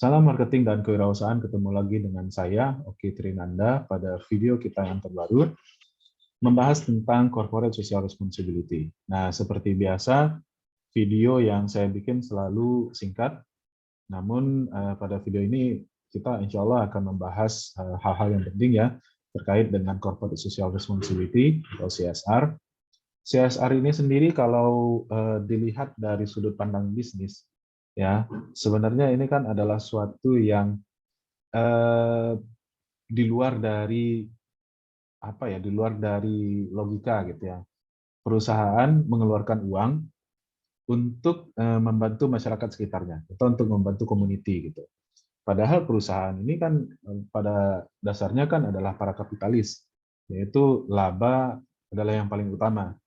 Salam marketing dan kewirausahaan, ketemu lagi dengan saya, Oki Trinanda, pada video kita yang terbaru, membahas tentang Corporate Social Responsibility. Nah, seperti biasa, video yang saya bikin selalu singkat, namun pada video ini kita insya Allah akan membahas hal-hal yang penting ya, terkait dengan Corporate Social Responsibility atau CSR. CSR ini sendiri kalau dilihat dari sudut pandang bisnis, ya sebenarnya ini kan adalah suatu yang di luar dari apa ya, di luar dari logika gitu ya. Perusahaan mengeluarkan uang untuk membantu masyarakat sekitarnya atau untuk membantu community gitu. Padahal perusahaan ini kan pada dasarnya kan adalah para kapitalis, yaitu laba adalah yang paling utama.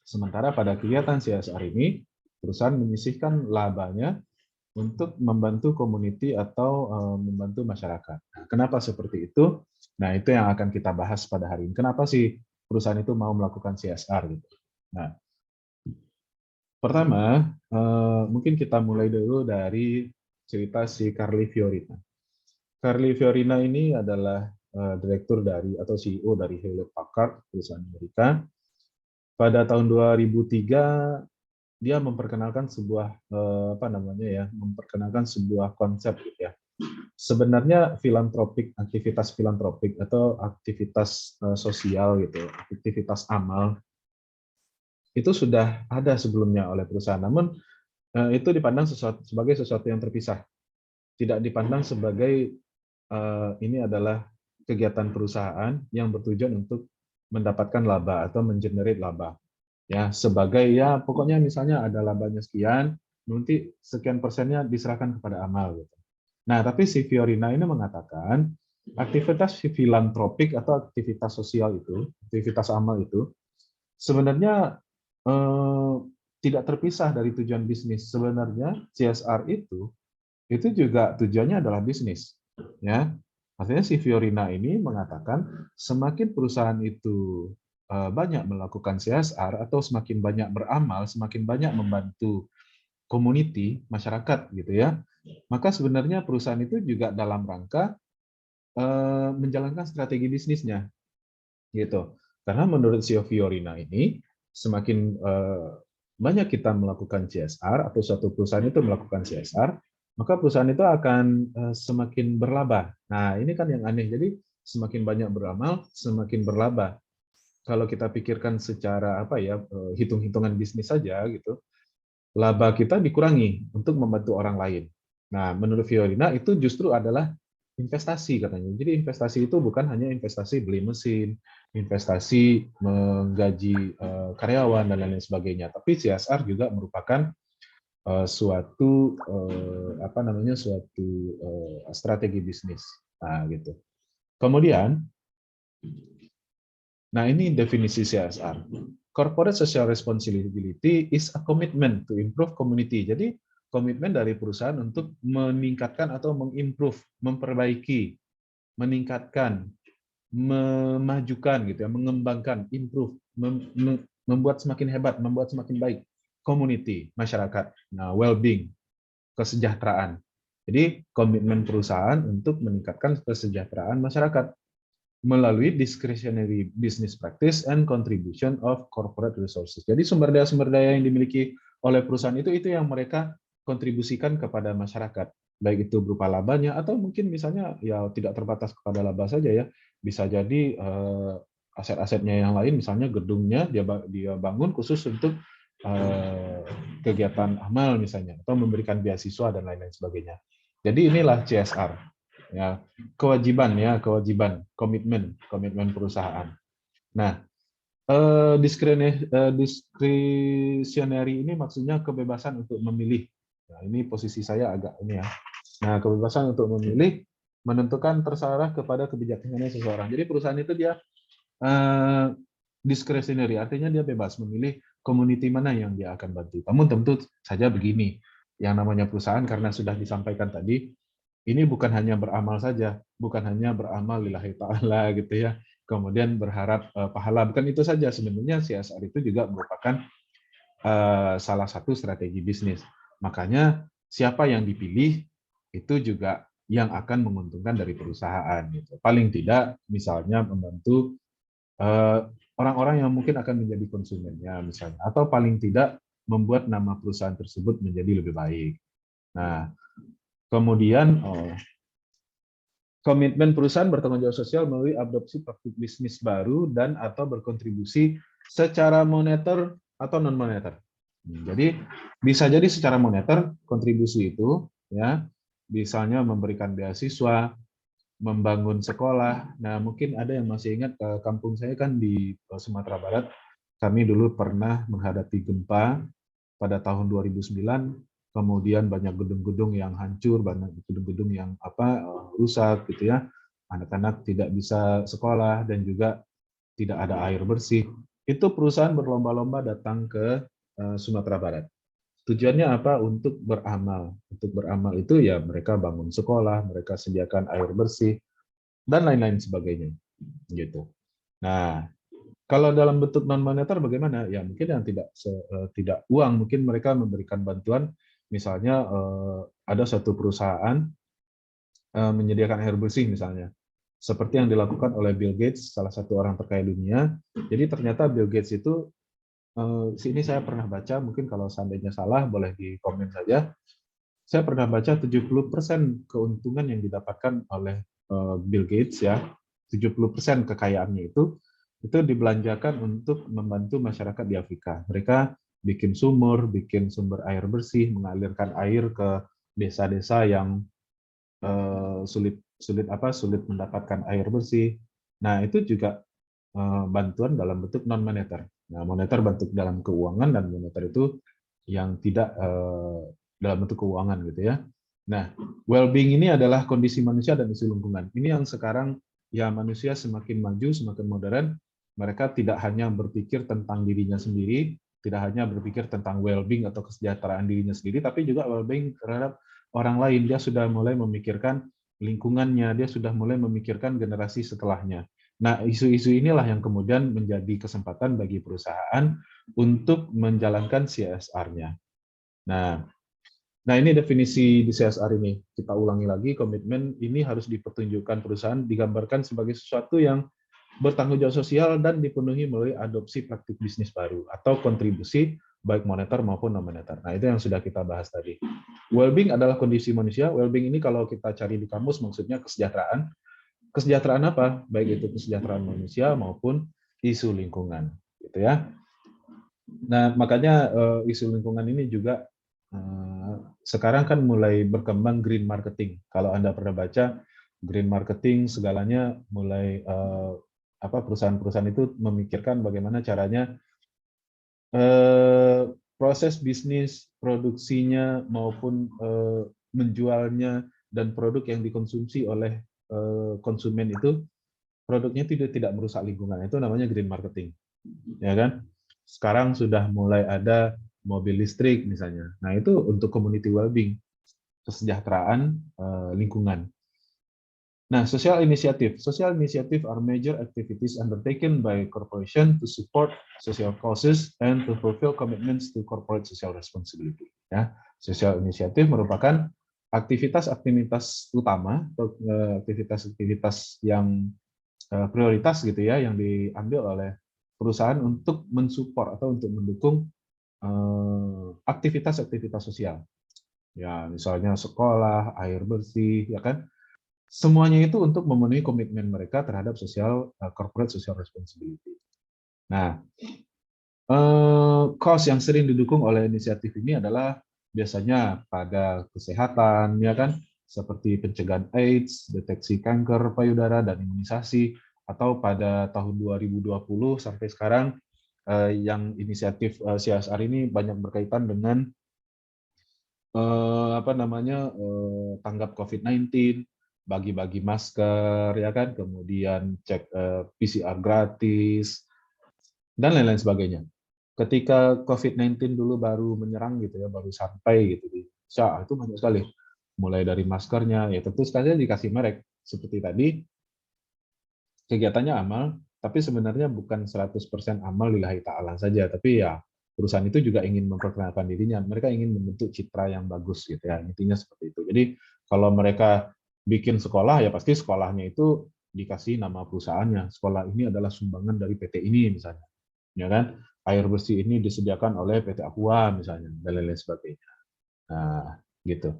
Sementara pada kegiatan CSR ini, perusahaan menyisihkan labanya untuk membantu community atau membantu masyarakat. Nah, kenapa seperti itu? Nah, itu yang akan kita bahas pada hari ini. Kenapa sih perusahaan itu mau melakukan CSR gitu? Nah, pertama, mungkin kita mulai dulu dari cerita si Carly Fiorina. Carly Fiorina ini adalah direktur dari atau CEO dari Hewlett Packard, perusahaan Amerika. Pada tahun 2003 dia memperkenalkan sebuah memperkenalkan sebuah konsep gitu ya. Sebenarnya aktivitas filantropik atau aktivitas sosial gitu, aktivitas amal itu sudah ada sebelumnya oleh perusahaan. Namun itu dipandang sebagai sesuatu yang terpisah, tidak dipandang sebagai ini adalah kegiatan perusahaan yang bertujuan untuk mendapatkan laba atau mengenerate laba. Ya, sebagai ya pokoknya misalnya ada labanya sekian, nanti sekian persennya diserahkan kepada amal gitu. Nah, tapi si Fiorina ini mengatakan aktivitas filantropik atau aktivitas sosial itu, aktivitas amal itu sebenarnya eh, tidak terpisah dari tujuan bisnis. Sebenarnya CSR itu juga tujuannya adalah bisnis, ya. Artinya si Fiorina ini mengatakan semakin perusahaan itu banyak melakukan CSR atau semakin banyak beramal, semakin banyak membantu community, masyarakat gitu ya, maka sebenarnya perusahaan itu juga dalam rangka menjalankan strategi bisnisnya gitu. Karena menurut CEO Fiorina ini semakin banyak kita melakukan CSR atau suatu perusahaan itu melakukan CSR, maka perusahaan itu akan semakin berlaba. Nah, ini kan yang aneh. Jadi semakin banyak beramal, semakin berlaba. Kalau kita pikirkan secara apa ya, hitung-hitungan bisnis saja gitu, laba kita dikurangi untuk membantu orang lain. Nah, menurut Fiorina itu justru adalah investasi katanya. Jadi investasi itu bukan hanya investasi beli mesin, investasi menggaji karyawan dan lain-lain sebagainya, tapi CSR juga merupakan suatu strategi bisnis. Nah, gitu. Kemudian, nah ini definisi CSR. Corporate Social Responsibility is a commitment to improve community. Jadi komitmen dari perusahaan untuk meningkatkan atau mengimprove, memperbaiki, meningkatkan, memajukan gitu ya, mengembangkan, improve, membuat semakin hebat, membuat semakin baik community, masyarakat. Nah, well-being, kesejahteraan. Jadi komitmen perusahaan untuk meningkatkan kesejahteraan masyarakat melalui discretionary business practice and contribution of corporate resources. Jadi sumber daya yang dimiliki oleh perusahaan itu yang mereka kontribusikan kepada masyarakat, baik itu berupa labanya atau mungkin misalnya ya tidak terbatas kepada laba saja ya, bisa jadi aset-asetnya yang lain, misalnya gedungnya dia bangun khusus untuk kegiatan amal misalnya, atau memberikan beasiswa dan lain-lain sebagainya. Jadi inilah CSR. Ya, kewajiban, komitmen perusahaan. Nah, discretionary ini maksudnya kebebasan untuk memilih. Nah, ini posisi saya agak ini ya. Nah, kebebasan untuk memilih menentukan terserah kepada kebijaksanaan seseorang. Jadi perusahaan itu dia discretionary, artinya dia bebas memilih community mana yang dia akan bantu. Namun tentu saja begini, yang namanya perusahaan karena sudah disampaikan tadi, ini bukan hanya beramal saja, bukan hanya beramal lillahi ta'ala gitu ya, kemudian berharap pahala, bukan itu saja. Sebenarnya CSR itu juga merupakan salah satu strategi bisnis. Makanya siapa yang dipilih, itu juga yang akan menguntungkan dari perusahaan gitu. Paling tidak misalnya membantu orang-orang yang mungkin akan menjadi konsumennya misalnya, atau paling tidak membuat nama perusahaan tersebut menjadi lebih baik. Nah, kemudian komitmen perusahaan bertanggung jawab sosial melalui adopsi praktik bisnis baru dan atau berkontribusi secara moneter atau non moneter. Jadi bisa jadi secara moneter kontribusi itu ya, misalnya memberikan beasiswa, membangun sekolah. Nah, mungkin ada yang masih ingat kampung saya kan di Sumatera Barat, kami dulu pernah menghadapi gempa pada tahun 2009, kemudian banyak gedung-gedung yang hancur, banyak gedung-gedung yang rusak gitu ya. Anak-anak tidak bisa sekolah dan juga tidak ada air bersih. Itu perusahaan berlomba-lomba datang ke Sumatera Barat. Tujuannya apa? Untuk beramal. Untuk beramal itu ya mereka bangun sekolah, mereka sediakan air bersih dan lain-lain sebagainya. Gitu. Nah, kalau dalam bentuk non moneter bagaimana? Ya mungkin yang tidak uang, mungkin mereka memberikan bantuan, misalnya ada satu perusahaan menyediakan air bersih misalnya, seperti yang dilakukan oleh Bill Gates, salah satu orang terkaya dunia. Jadi ternyata Bill Gates itu, sini saya pernah baca, mungkin kalau seandainya salah boleh di komen saja. Saya pernah baca 70% keuntungan yang didapatkan oleh Bill Gates ya, 70% kekayaannya itu dibelanjakan untuk membantu masyarakat di Afrika. Mereka bikin sumur, bikin sumber air bersih, mengalirkan air ke desa-desa yang sulit mendapatkan air bersih. Nah, itu juga bantuan dalam bentuk non moneter. Nah, moneter bentuk dalam keuangan dan moneter itu yang tidak dalam bentuk keuangan gitu ya. Nah, well-being ini adalah kondisi manusia dan isu lingkungan. Ini yang sekarang ya manusia semakin maju, semakin modern, mereka tidak hanya berpikir tentang dirinya sendiri, tidak hanya berpikir tentang well-being atau kesejahteraan dirinya sendiri, tapi juga well-being terhadap orang lain. Dia sudah mulai memikirkan lingkungannya, dia sudah mulai memikirkan generasi setelahnya. Nah, isu-isu inilah yang kemudian menjadi kesempatan bagi perusahaan untuk menjalankan CSR-nya. Nah, ini definisi di CSR ini. Kita ulangi lagi, komitmen ini harus dipertunjukkan perusahaan, digambarkan sebagai sesuatu yang bertanggung jawab sosial dan dipenuhi melalui adopsi praktik bisnis baru atau kontribusi baik moneter maupun non moneter. Nah, itu yang sudah kita bahas tadi. Well-being adalah kondisi manusia. Well-being ini kalau kita cari di kamus maksudnya kesejahteraan. Kesejahteraan apa? Baik itu kesejahteraan manusia maupun isu lingkungan, gitu ya. Nah, makanya isu lingkungan ini juga sekarang kan mulai berkembang green marketing. Kalau Anda pernah baca green marketing, segalanya mulai perusahaan-perusahaan itu memikirkan bagaimana caranya proses bisnis, produksinya maupun menjualnya dan produk yang dikonsumsi oleh konsumen itu produknya tidak merusak lingkungan. Itu namanya green marketing, ya kan? Sekarang sudah mulai ada mobil listrik misalnya. Nah, itu untuk community well-being, kesejahteraan lingkungan. Nah, social initiative. Social initiative are major activities undertaken by corporation to support social causes and to fulfill commitments to corporate social responsibility. Ya, social initiative merupakan aktivitas-aktivitas utama atau aktivitas-aktivitas yang prioritas gitu ya, yang diambil oleh perusahaan untuk mensupport atau untuk mendukung aktivitas-aktivitas sosial. Ya, misalnya sekolah, air bersih, ya kan? Semuanya itu untuk memenuhi komitmen mereka terhadap corporate social responsibility. Nah, cost yang sering didukung oleh inisiatif ini adalah biasanya pada kesehatan, ya kan, seperti pencegahan AIDS, deteksi kanker payudara dan imunisasi, atau pada tahun 2020 sampai sekarang yang inisiatif CSR ini banyak berkaitan dengan tanggap COVID-19, bagi-bagi masker, ya kan, kemudian cek PCR gratis, dan lain-lain sebagainya. Ketika COVID-19 dulu baru menyerang gitu ya, baru sampai gitu di Indonesia, itu banyak sekali. Mulai dari maskernya, ya tentu sekali dikasih merek. Seperti tadi, kegiatannya amal, tapi sebenarnya bukan 100% amal lillahi ta'ala saja, tapi ya perusahaan itu juga ingin memperkenalkan dirinya. Mereka ingin membentuk citra yang bagus gitu ya, intinya seperti itu. Jadi Kalau mereka bikin sekolah, ya pasti sekolahnya itu dikasih nama perusahaannya. Sekolah ini adalah sumbangan dari PT ini misalnya, ya kan? Air bersih ini disediakan oleh PT Aqua misalnya, dan lain-lain sebagainya. Nah, gitu.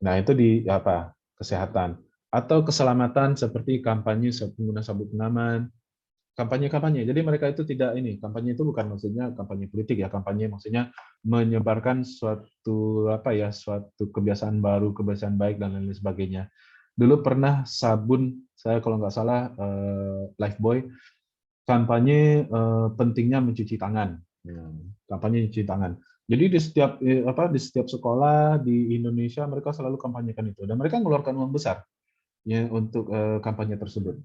Nah, itu di apa? Kesehatan atau keselamatan seperti kampanye pengguna sabuk pengaman, kampanye-kampanye. Jadi mereka itu tidak ini, kampanye itu bukan maksudnya kampanye politik ya, kampanye maksudnya menyebarkan suatu apa ya, suatu kebiasaan baru, kebiasaan baik dan lain sebagainya. Dulu pernah sabun, saya kalau nggak salah Lifebuoy kampanye pentingnya mencuci tangan. Ya, kampanye mencuci tangan. Jadi di setiap di setiap sekolah di Indonesia mereka selalu kampanyekan itu dan mereka mengeluarkan uang besar ya untuk kampanye tersebut.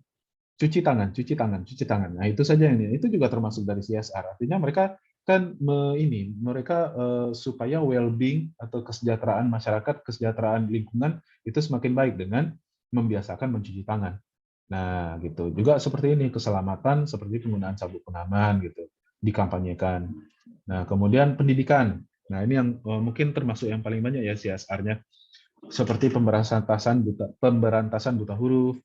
Cuci tangan, cuci tangan, cuci tangan. Nah, itu saja ini. Itu juga termasuk dari CSR. Artinya mereka kan mereka supaya well-being atau kesejahteraan masyarakat, kesejahteraan lingkungan itu semakin baik dengan membiasakan mencuci tangan. Nah, gitu. Juga seperti ini, keselamatan seperti penggunaan sabuk pengaman gitu, dikampanyekan. Nah, kemudian pendidikan. Nah, ini yang mungkin termasuk yang paling banyak ya CSR-nya. Seperti pemberantasan buta huruf,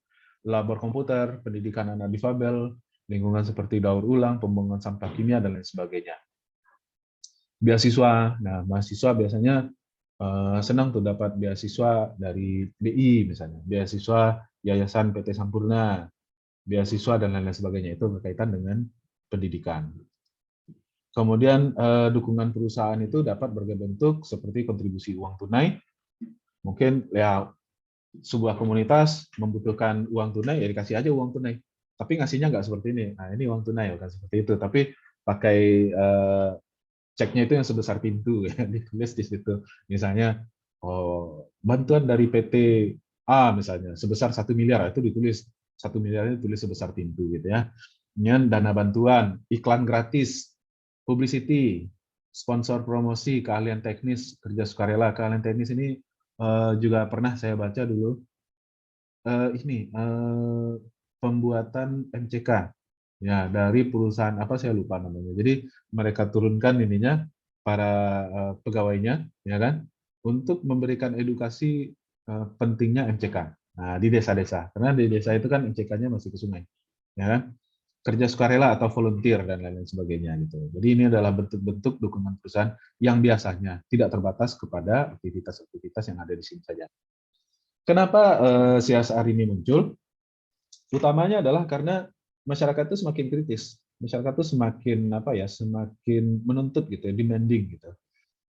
labor komputer, pendidikan anak difabel, lingkungan seperti daur ulang, pembuangan sampah kimia, dan lain sebagainya. Beasiswa, nah mahasiswa biasanya senang tuh dapat beasiswa dari BI misalnya, beasiswa Yayasan PT Sampurna, beasiswa dan lain-lain sebagainya, itu berkaitan dengan pendidikan. Kemudian dukungan perusahaan itu dapat berbagai bentuk seperti kontribusi uang tunai, mungkin ya sebuah komunitas membutuhkan uang tunai, ya dikasih aja uang tunai. Tapi ngasihnya nggak seperti ini. Nah, ini uang tunai, bukan seperti itu. Tapi pakai ceknya itu yang sebesar pintu, ya, ditulis di situ. Misalnya, bantuan dari PT A misalnya, sebesar 1 miliar, itu ditulis. 1 miliar itu tulis sebesar pintu, gitu ya. Kemudian dana bantuan, iklan gratis, publicity, sponsor promosi, keahlian teknis, kerja sukarela. Keahlian teknis ini juga pernah saya baca dulu, ini pembuatan MCK ya dari perusahaan apa saya lupa namanya. Jadi mereka turunkan ininya para pegawainya ya kan untuk memberikan edukasi pentingnya MCK. Nah, di desa-desa. Karena di desa itu kan MCK-nya masih ke sungai. Ya kan? Kerja sukarela atau volunteer dan lain-lain sebagainya gitu. Jadi ini adalah bentuk-bentuk dukungan perusahaan yang biasanya tidak terbatas kepada aktivitas-aktivitas yang ada di sini saja. Kenapa CSR ini muncul? Utamanya adalah karena masyarakat itu semakin kritis. Masyarakat itu semakin apa ya, semakin menuntut gitu, demanding gitu.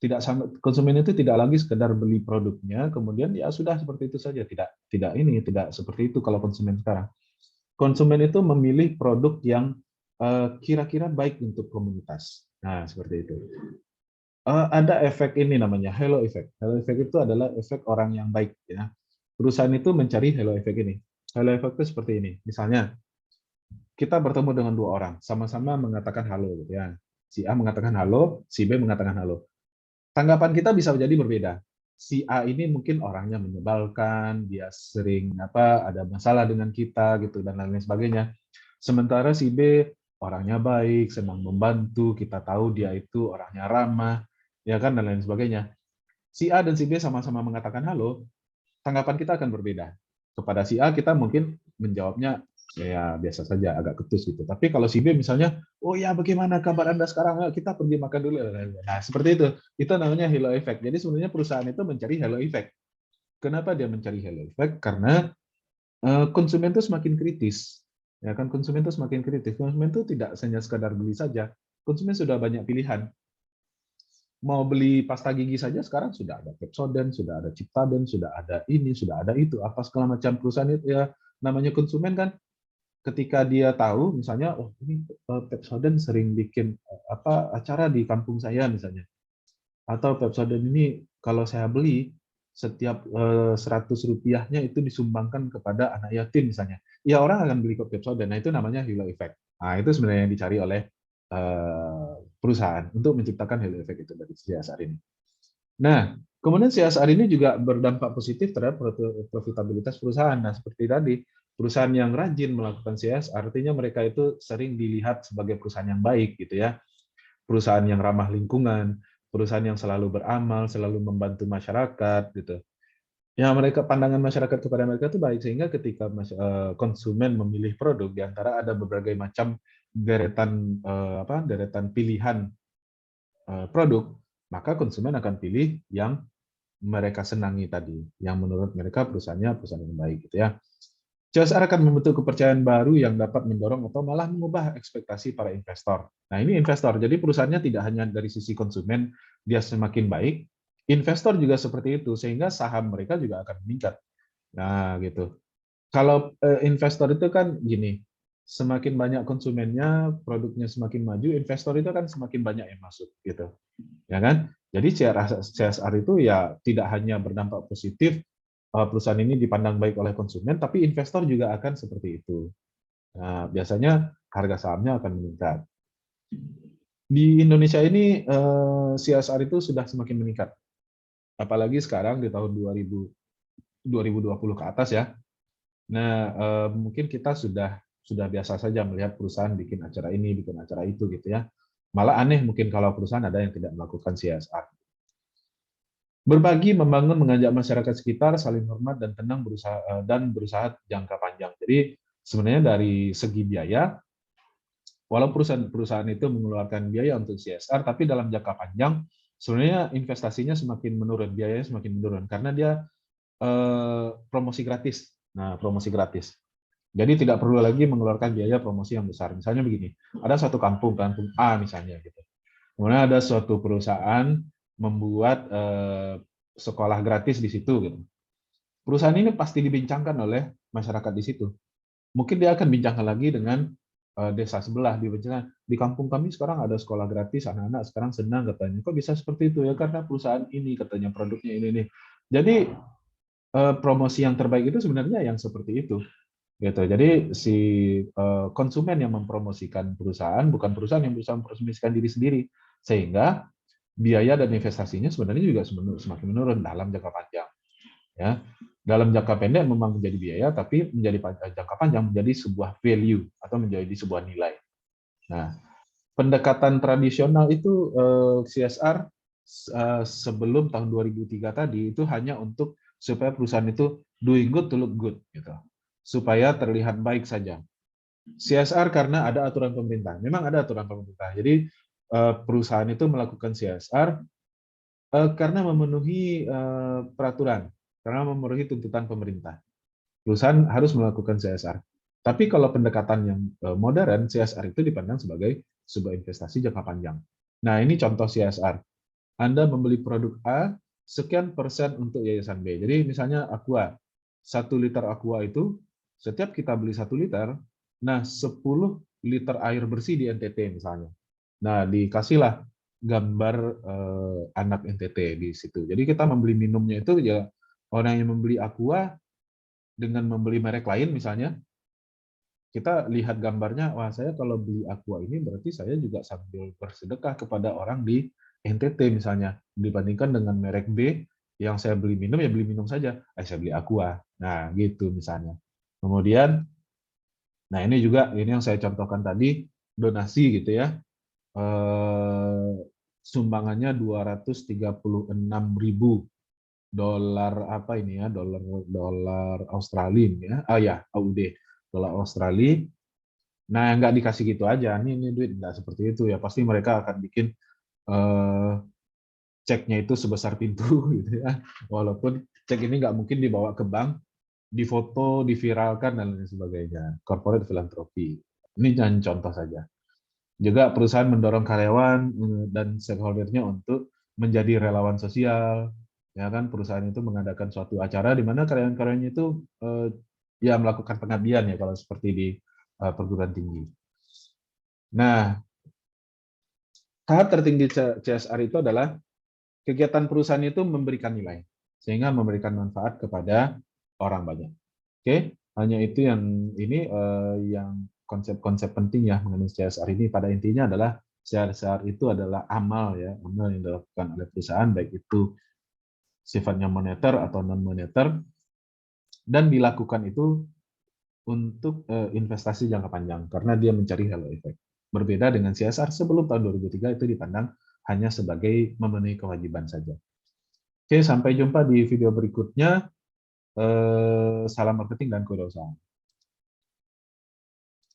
Tidak sama, konsumen itu tidak lagi sekedar beli produknya, kemudian ya sudah seperti itu saja. Tidak seperti itu kalau konsumen sekarang. Konsumen itu memilih produk yang kira-kira baik untuk komunitas. Nah, seperti itu. Ada efek ini namanya halo effect. Halo effect itu adalah efek orang yang baik ya. Perusahaan itu mencari halo effect ini. Halo effect itu seperti ini. Misalnya kita bertemu dengan dua orang, sama-sama mengatakan halo gitu ya. Si A mengatakan halo, si B mengatakan halo. Tanggapan kita bisa jadi berbeda. Si A ini mungkin orangnya menyebalkan, dia sering ada masalah dengan kita gitu dan lain-lain sebagainya. Sementara si B orangnya baik, senang membantu, kita tahu dia itu orangnya ramah, ya kan dan lain sebagainya. Si A dan si B sama-sama mengatakan halo, tanggapan kita akan berbeda. Kepada si A kita mungkin menjawabnya ya biasa saja, agak ketus gitu. Tapi kalau si B misalnya, oh ya bagaimana kabar Anda sekarang? Ayo kita pergi makan dulu. Nah seperti itu. Itu namanya halo effect. Jadi sebenarnya perusahaan itu mencari halo effect. Kenapa dia mencari halo effect? Karena konsumen itu semakin kritis. Ya kan konsumen itu semakin kritis. Konsumen itu tidak hanya sekadar beli saja. Konsumen sudah banyak pilihan. Mau beli pasta gigi saja sekarang sudah ada Pepsodent, sudah ada Ciptaden, sudah ada ini, sudah ada itu, apa segala macam perusahaan itu ya namanya konsumen kan ketika dia tahu misalnya oh ini Pepsodent sering bikin acara di kampung saya misalnya atau Pepsodent ini kalau saya beli setiap 100 rupiahnya itu disumbangkan kepada anak yatim misalnya ya orang akan beli Pepsodent. Nah itu namanya halo effect. Nah itu sebenarnya yang dicari oleh perusahaan untuk menciptakan halo effect itu dari CSR ini. Nah, kemudian CSR ini juga berdampak positif terhadap profitabilitas perusahaan. Nah, seperti tadi, perusahaan yang rajin melakukan CSR, artinya mereka itu sering dilihat sebagai perusahaan yang baik, gitu ya. Perusahaan yang ramah lingkungan, perusahaan yang selalu beramal, selalu membantu masyarakat, gitu. Ya, pandangan masyarakat kepada mereka itu baik, sehingga ketika konsumen memilih produk, di antara ada berbagai macam deretan pilihan produk, maka konsumen akan pilih yang mereka senangi tadi, yang menurut mereka perusahaan yang baik gitu ya. CSR akan membentuk kepercayaan baru yang dapat mendorong atau malah mengubah ekspektasi para investor. Nah, ini investor. Jadi perusahaannya tidak hanya dari sisi konsumen dia semakin baik, investor juga seperti itu, sehingga saham mereka juga akan meningkat. Nah, gitu. Kalau investor itu kan gini, semakin banyak konsumennya, produknya semakin maju, investor itu kan semakin banyak yang masuk gitu. Ya kan? Jadi CSR itu ya tidak hanya berdampak positif perusahaan ini dipandang baik oleh konsumen, tapi investor juga akan seperti itu. Nah, biasanya harga sahamnya akan meningkat. Di Indonesia ini CSR itu sudah semakin meningkat. Apalagi sekarang di tahun 2020 ke atas ya. Nah, mungkin kita sudah biasa saja melihat perusahaan bikin acara ini, bikin acara itu gitu ya. Malah aneh mungkin kalau perusahaan ada yang tidak melakukan CSR. Berbagi, membangun, mengajak masyarakat sekitar, saling hormat dan tenang berusaha jangka panjang. Jadi sebenarnya dari segi biaya, walau perusahaan itu mengeluarkan biaya untuk CSR, tapi dalam jangka panjang sebenarnya investasinya semakin menurun, biayanya semakin menurun karena dia promosi gratis. Nah, promosi gratis. Jadi tidak perlu lagi mengeluarkan biaya promosi yang besar. Misalnya begini, ada satu kampung A misalnya gitu. Kemudian ada suatu perusahaan membuat sekolah gratis di situ gitu. Perusahaan ini pasti dibincangkan oleh masyarakat di situ. Mungkin dia akan bincangkan lagi dengan desa sebelah, dibincangkan di kampung kami sekarang ada sekolah gratis, anak-anak sekarang senang katanya. Kok bisa seperti itu ya? Karena perusahaan ini katanya produknya ini nih. Jadi promosi yang terbaik itu sebenarnya yang seperti itu. Gitu. Jadi si konsumen yang mempromosikan perusahaan, bukan perusahaan yang berusaha mempromosikan diri sendiri, sehingga biaya dan investasinya sebenarnya juga semakin menurun dalam jangka panjang. Ya, dalam jangka pendek memang menjadi biaya, tapi menjadi jangka panjang menjadi sebuah value atau menjadi sebuah nilai. Nah, pendekatan tradisional itu CSR sebelum tahun 2003 tadi itu hanya untuk supaya perusahaan itu doing good to look good gitu. Supaya terlihat baik saja. CSR karena ada aturan pemerintah. Memang ada aturan pemerintah. Jadi perusahaan itu melakukan CSR karena memenuhi peraturan, karena memenuhi tuntutan pemerintah. Perusahaan harus melakukan CSR. Tapi kalau pendekatan yang modern, CSR itu dipandang sebagai sebuah investasi jangka panjang. Nah, ini contoh CSR. Anda membeli produk A, sekian persen untuk yayasan B. Jadi misalnya Aqua, 1 liter Aqua itu, setiap kita beli 1 liter, nah 10 liter air bersih di NTT misalnya. Nah, dikasihlah gambar anak NTT di situ. Jadi kita membeli minumnya itu ya orang yang membeli Aqua dengan membeli merek lain misalnya, kita lihat gambarnya, wah saya kalau beli Aqua ini berarti saya juga sambil bersedekah kepada orang di NTT misalnya, dibandingkan dengan merek B yang saya beli minum, ya beli minum saja, saya beli Aqua. Nah, gitu misalnya. Kemudian, nah ini juga, ini yang saya contohkan tadi, donasi gitu ya, sumbangannya 236.000 dolar apa ini ya, dolar Australia ya, ya AUD, dolar Australia. Nah, nggak dikasih gitu aja, ini duit nggak seperti itu ya, pasti mereka akan bikin ceknya itu sebesar pintu gitu ya, walaupun cek ini nggak mungkin dibawa ke bank, difoto, diviralkan dan lain sebagainya. Corporate philanthropy. Ini jangan contoh saja. Juga perusahaan mendorong karyawan dan stakeholder-nya untuk menjadi relawan sosial. Ya kan, perusahaan itu mengadakan suatu acara di mana karyawan-karyawannya itu ya melakukan pengabdian ya kalau seperti di perguruan tinggi. Nah, tahap tertinggi CSR itu adalah kegiatan perusahaan itu memberikan nilai, sehingga memberikan manfaat kepada orang banyak. Oke, hanya itu yang ini yang konsep-konsep penting ya mengenai CSR ini. Pada intinya adalah CSR itu adalah amal ya, amal yang dilakukan oleh perusahaan, baik itu sifatnya moneter atau non moneter, dan dilakukan itu untuk investasi jangka panjang karena dia mencari halo effect. Berbeda dengan CSR sebelum tahun 2003 itu dipandang hanya sebagai memenuhi kewajiban saja. Oke, sampai jumpa di video berikutnya. salah marketing dan kewirausahaan.